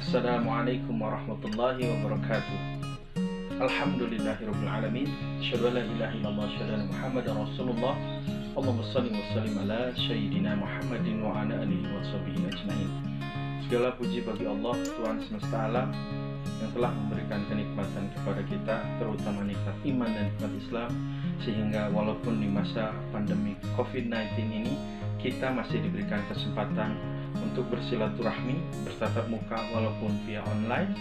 Assalamualaikum warahmatullahi wabarakatuh. Alhamdulillahirabbil alamin. Asyhadu an la ilaha illallah wa asyhadu anna Muhammadar Rasulullah. Allahumma shalli wa sallim ala sayyidina Muhammadin wa ala alihi wa sahbihi ajmain. Segala puji bagi Allah, Tuhan semesta alam, yang telah memberikan kenikmatan kepada kita, terutama nikmat iman dan nikmat Islam, sehingga walaupun di masa pandemi COVID-19 ini kita masih diberikan kesempatan untuk bersilaturahmi, bertatap muka walaupun via online,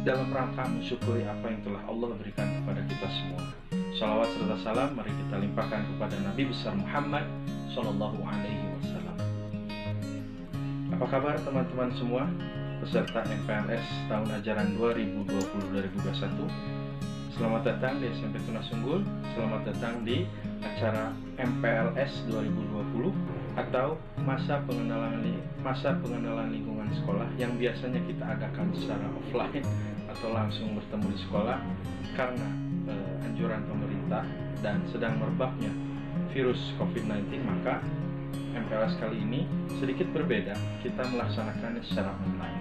dalam rangka mensyukuri apa yang telah Allah berikan kepada kita semua. Shalawat serta salam mari kita limpahkan kepada Nabi besar Muhammad Sallallahu Alaihi Wasallam. Apa kabar teman-teman semua peserta MPLS tahun ajaran 2020-2021? Selamat datang di SMP Tunas Unggul. Selamat datang di acara MPLS 2020 atau masa pengenalan lingkungan sekolah yang biasanya kita adakan secara offline atau langsung bertemu di sekolah karena anjuran pemerintah dan sedang merebaknya virus COVID-19. Maka MPLS kali ini sedikit berbeda, kita melaksanakannya secara online.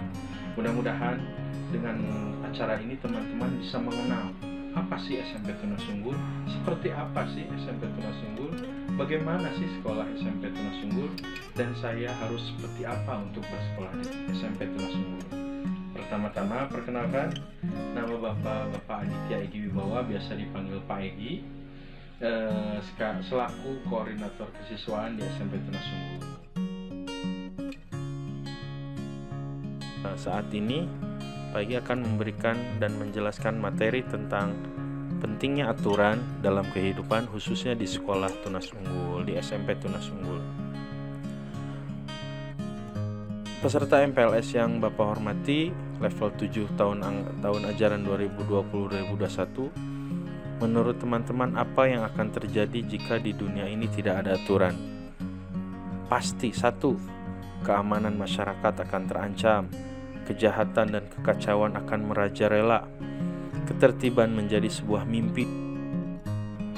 Mudah-mudahan dengan acara ini teman-teman bisa mengenal apa sih SMP Tunas Unggul, seperti apa sih SMP Tunas Unggul, bagaimana sih sekolah SMP Tunas Unggul, dan saya harus seperti apa untuk bersekolah di SMP Tunas Unggul. Pertama-tama perkenalkan, nama Bapak Aditya Egi Wibawa, biasa dipanggil Pak Egi, selaku koordinator kesiswaan di SMP Tunas Unggul. Saat ini Pak Egi akan memberikan dan menjelaskan materi tentang pentingnya aturan dalam kehidupan, khususnya di sekolah Tunas Unggul, di SMP Tunas Unggul. Peserta MPLS yang Bapak hormati, level 7 tahun ajaran 2020-2021, menurut teman-teman apa yang akan terjadi jika di dunia ini tidak ada aturan? Pasti, satu, keamanan masyarakat akan terancam, kejahatan dan kekacauan akan merajalela, ketertiban menjadi sebuah mimpi.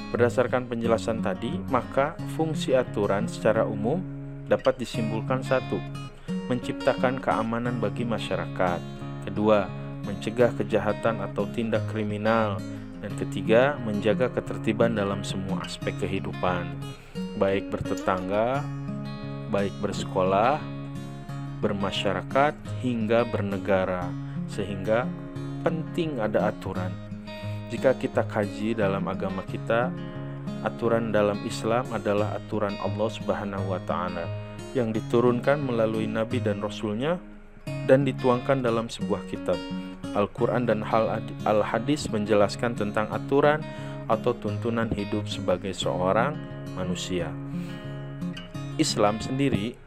Berdasarkan penjelasan tadi, maka fungsi aturan secara umum dapat disimpulkan: satu, menciptakan keamanan bagi masyarakat; kedua, mencegah kejahatan atau tindak kriminal; dan ketiga, menjaga ketertiban dalam semua aspek kehidupan, baik bertetangga, baik bersekolah, bermasyarakat, hingga bernegara. Sehingga penting ada aturan. Jika kita kaji dalam agama kita, aturan dalam Islam adalah aturan Allah Subhanahu wa Ta'ala yang diturunkan melalui Nabi dan Rasulnya dan dituangkan dalam sebuah kitab. Al-Quran dan Al-Hadis menjelaskan tentang aturan atau tuntunan hidup sebagai seorang manusia. Islam sendiri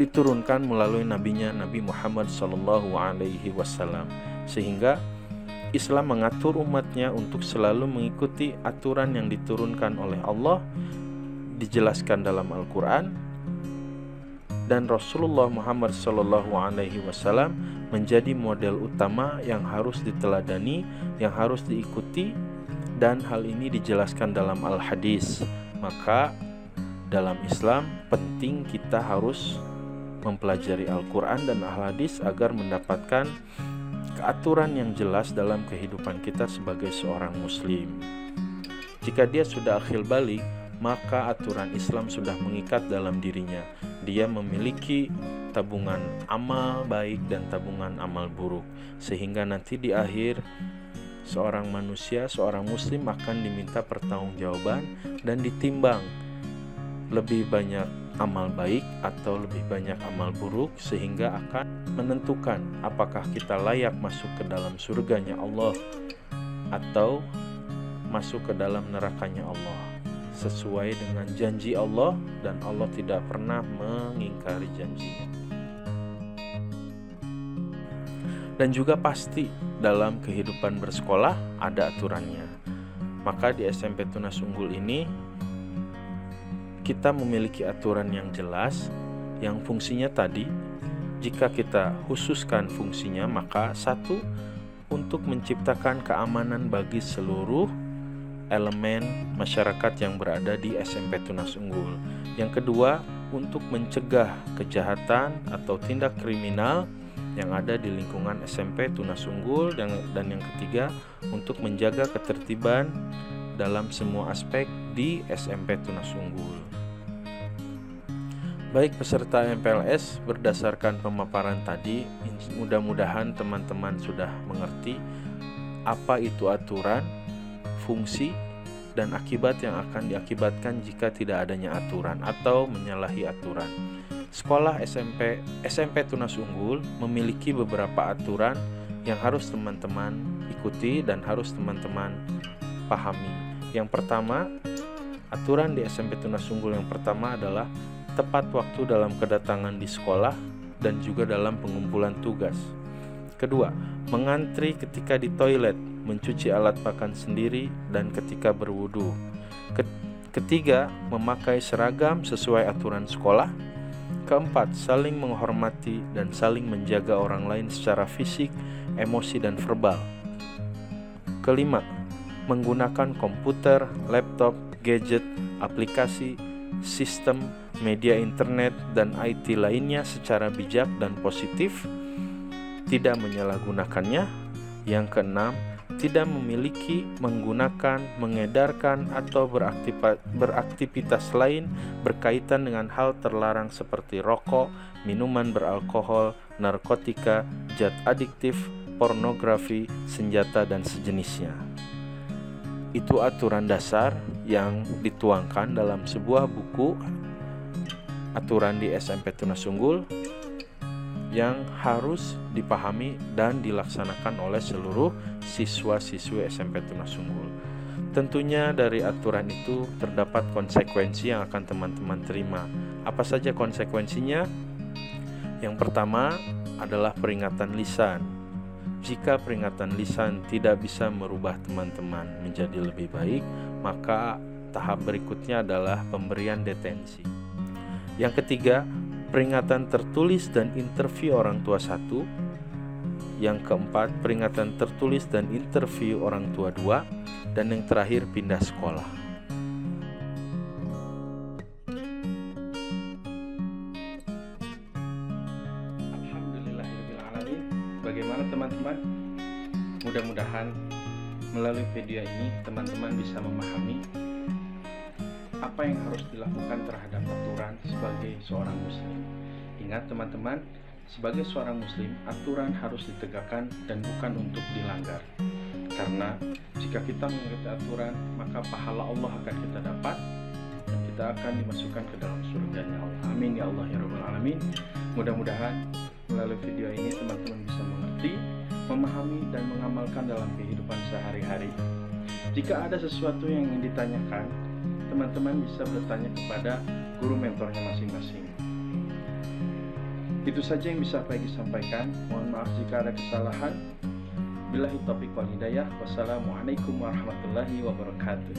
diturunkan melalui nabinya Nabi Muhammad Sallallahu Alaihi Wasallam, sehingga Islam mengatur umatnya untuk selalu mengikuti aturan yang diturunkan oleh Allah, dijelaskan dalam Al-Quran, dan Rasulullah Muhammad Sallallahu Alaihi Wasallam menjadi model utama yang harus diteladani, yang harus diikuti, dan hal ini dijelaskan dalam Al-Hadis. Maka dalam Islam penting kita harus mempelajari Al-Quran dan Al-Hadis agar mendapatkan keaturan yang jelas dalam kehidupan kita sebagai seorang muslim. Jika dia sudah akhil balik, maka aturan Islam sudah mengikat dalam dirinya. Dia memiliki tabungan amal baik dan tabungan amal buruk, sehingga nanti di akhir seorang manusia, seorang muslim akan diminta pertanggungjawaban dan ditimbang lebih banyak amal baik atau lebih banyak amal buruk, sehingga akan menentukan apakah kita layak masuk ke dalam surganya Allah atau masuk ke dalam nerakanya Allah, sesuai dengan janji Allah, dan Allah tidak pernah mengingkari janjinya. Dan juga pasti dalam kehidupan bersekolah ada aturannya. Maka di SMP Tunas Unggul ini kita memiliki aturan yang jelas, yang fungsinya tadi, jika kita khususkan fungsinya, maka satu, untuk menciptakan keamanan bagi seluruh elemen masyarakat yang berada di SMP Tunas Unggul. Yang kedua, untuk mencegah kejahatan atau tindak kriminal yang ada di lingkungan SMP Tunas Unggul, dan yang ketiga untuk menjaga ketertiban dalam semua aspek di SMP Tunas Unggul. Baik peserta MPLS, berdasarkan pemaparan tadi, mudah-mudahan teman-teman sudah mengerti apa itu aturan, fungsi, dan akibat yang akan diakibatkan jika tidak adanya aturan atau menyalahi aturan. Sekolah SMP Tunas Unggul memiliki beberapa aturan yang harus teman-teman ikuti dan harus teman-teman pahami. Yang pertama, aturan di SMP Tunas Unggul yang pertama adalah tepat waktu dalam kedatangan di sekolah dan juga dalam pengumpulan tugas. Kedua, mengantri ketika di toilet, mencuci alat makan sendiri, dan ketika berwudu. Ketiga, memakai seragam sesuai aturan sekolah. Keempat, saling menghormati dan saling menjaga orang lain secara fisik, emosi, dan verbal. Kelima, menggunakan komputer, laptop, gadget, aplikasi, sistem, media internet, dan IT lainnya secara bijak dan positif, tidak menyalahgunakannya. Yang keenam, tidak memiliki, menggunakan, mengedarkan, atau beraktivitas lain berkaitan dengan hal terlarang seperti rokok, minuman beralkohol, narkotika, zat adiktif, pornografi, senjata, dan sejenisnya. Itu aturan dasar yang dituangkan dalam sebuah buku aturan di SMP Tunas Unggul yang harus dipahami dan dilaksanakan oleh seluruh siswa-siswi SMP Tunas Unggul. Tentunya dari aturan itu terdapat konsekuensi yang akan teman-teman terima. Apa saja konsekuensinya? Yang pertama adalah peringatan lisan. Jika peringatan lisan tidak bisa merubah teman-teman menjadi lebih baik, maka tahap berikutnya adalah pemberian detensi. Yang ketiga, peringatan tertulis dan interview orang tua 1. Yang keempat, peringatan tertulis dan interview orang tua 2. Dan yang terakhir, pindah sekolah. Alhamdulillahirrahmanirrahim. Bagaimana teman-teman? Mudah-mudahan melalui video ini teman-teman bisa memahami apa yang harus dilakukan terhadap aturan sebagai seorang muslim. Ingat teman-teman, sebagai seorang muslim, aturan harus ditegakkan dan bukan untuk dilanggar. Karena jika kita mengikuti aturan, maka pahala Allah akan kita dapat dan kita akan dimasukkan ke dalam surganya Allah. Amin ya Allah ya Rabbal Alamin. Mudah-mudahan melalui video ini teman-teman bisa mengerti, memahami, dan mengamalkan dalam kehidupan sehari-hari. Jika ada sesuatu yang ingin ditanyakan, teman-teman bisa bertanya kepada guru mentornya masing-masing. Itu saja yang bisa Peggy sampaikan. Mohon maaf jika ada kesalahan. Billahi taufiq wal hidayah. Wassalamualaikum warahmatullahi wabarakatuh.